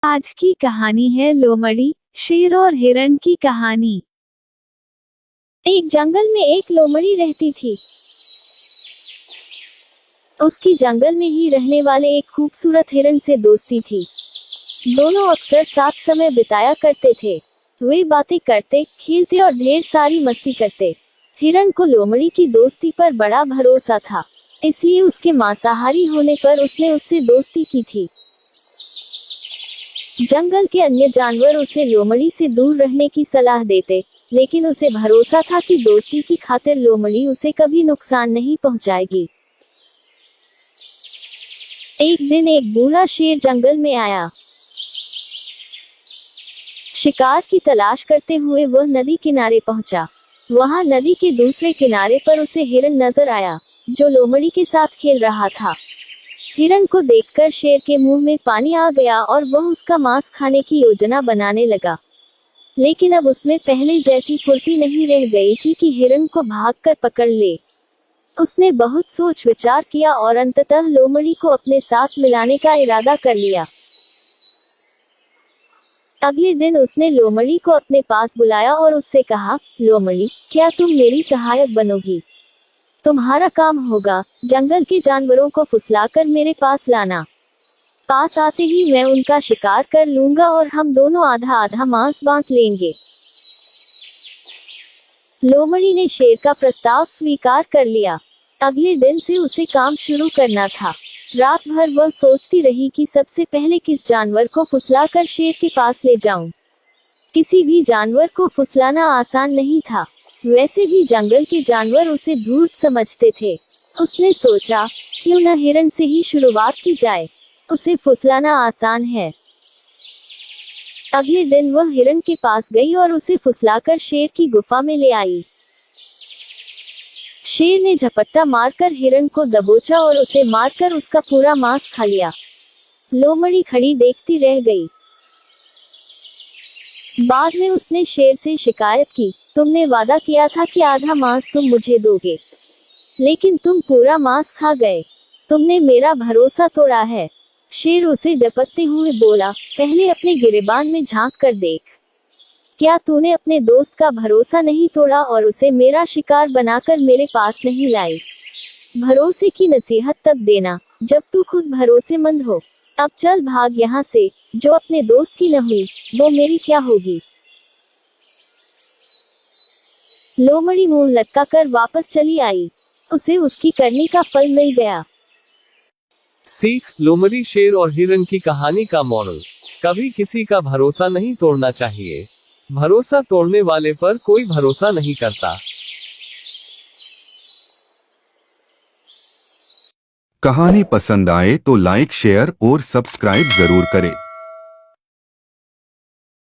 आज की कहानी है लोमड़ी, शेर और हिरण की कहानी। एक जंगल में एक लोमड़ी रहती थी। उसकी जंगल में ही रहने वाले एक खूबसूरत हिरण से दोस्ती थी। दोनों अक्सर साथ समय बिताया करते थे। वे बातें करते, खेलते और ढेर सारी मस्ती करते। हिरण को लोमड़ी की दोस्ती पर बड़ा भरोसा था, इसलिए उसके मांसाहारी होने पर उसने उससे दोस्ती की थी। जंगल के अन्य जानवर उसे लोमड़ी से दूर रहने की सलाह देते, लेकिन उसे भरोसा था कि दोस्ती की खातिर लोमड़ी उसे कभी नुकसान नहीं पहुंचाएगी। एक दिन एक बूढ़ा शेर जंगल में आया। शिकार की तलाश करते हुए वह नदी किनारे पहुंचा। वहां नदी के दूसरे किनारे पर उसे हिरण नजर आया, जो लोमड़ी के साथ खेल रहा था। हिरण को देखकर शेर के मुंह में पानी आ गया और वह उसका मांस खाने की योजना बनाने लगा। लेकिन अब उसमें पहले जैसी फुर्ती नहीं रह गई थी कि हिरण को भागकर पकड़ ले। उसने बहुत सोच विचार किया और अंततः लोमड़ी को अपने साथ मिलाने का इरादा कर लिया। अगले दिन उसने लोमड़ी को अपने पास बुलाया और उससे कहा, लोमड़ी, क्या तुम मेरी सहायक बनोगी? तुम्हारा काम होगा जंगल के जानवरों को फुसलाकर मेरे पास लाना। पास आते ही मैं उनका शिकार कर लूंगा और हम दोनों आधा आधा मांस बांट लेंगे। लोमड़ी ने शेर का प्रस्ताव स्वीकार कर लिया। अगले दिन से उसे काम शुरू करना था। रात भर वह सोचती रही कि सबसे पहले किस जानवर को फुसलाकर शेर के पास ले जाऊं। किसी भी जानवर को फुसलाना आसान नहीं था। वैसे भी जंगल के जानवर उसे धूर्त समझते थे। उसने सोचा, क्यों न हिरण से ही शुरुआत की जाए, उसे फुसलाना आसान है। अगले दिन वह हिरण के पास गई और उसे फुसलाकर शेर की गुफा में ले आई। शेर ने झपट्टा मारकर हिरण को दबोचा और उसे मारकर उसका पूरा मांस खा लिया। लोमड़ी खड़ी देखती रह गई। बाद में उसने शेर से शिकायत की, तुमने वादा किया था कि आधा मांस तुम मुझे दोगे, लेकिन तुम पूरा मांस खा गए। तुमने मेरा भरोसा तोड़ा है। शेर उसे झपटते हुए बोला, पहले अपने गिरेबान में झांक कर देख। क्या तूने अपने दोस्त का भरोसा नहीं तोड़ा और उसे मेरा शिकार बनाकर मेरे पास नहीं लाई? भरोसे की नसीहत तब देना जब तू खुद भरोसेमंद हो। अब चल भाग यहाँ से। जो अपने दोस्त की न हुई, वो मेरी क्या होगी? लोमड़ी मुंह लटकाकर वापस चली आई। उसे उसकी करनी का फल मिल गया। सीख, लोमड़ी, शेर और हिरण की कहानी का मॉरल, कभी किसी का भरोसा नहीं तोड़ना चाहिए। भरोसा तोड़ने वाले पर कोई भरोसा नहीं करता। कहानी पसंद आए तो लाइक, शेयर और सब्सक्राइब जरूर करें।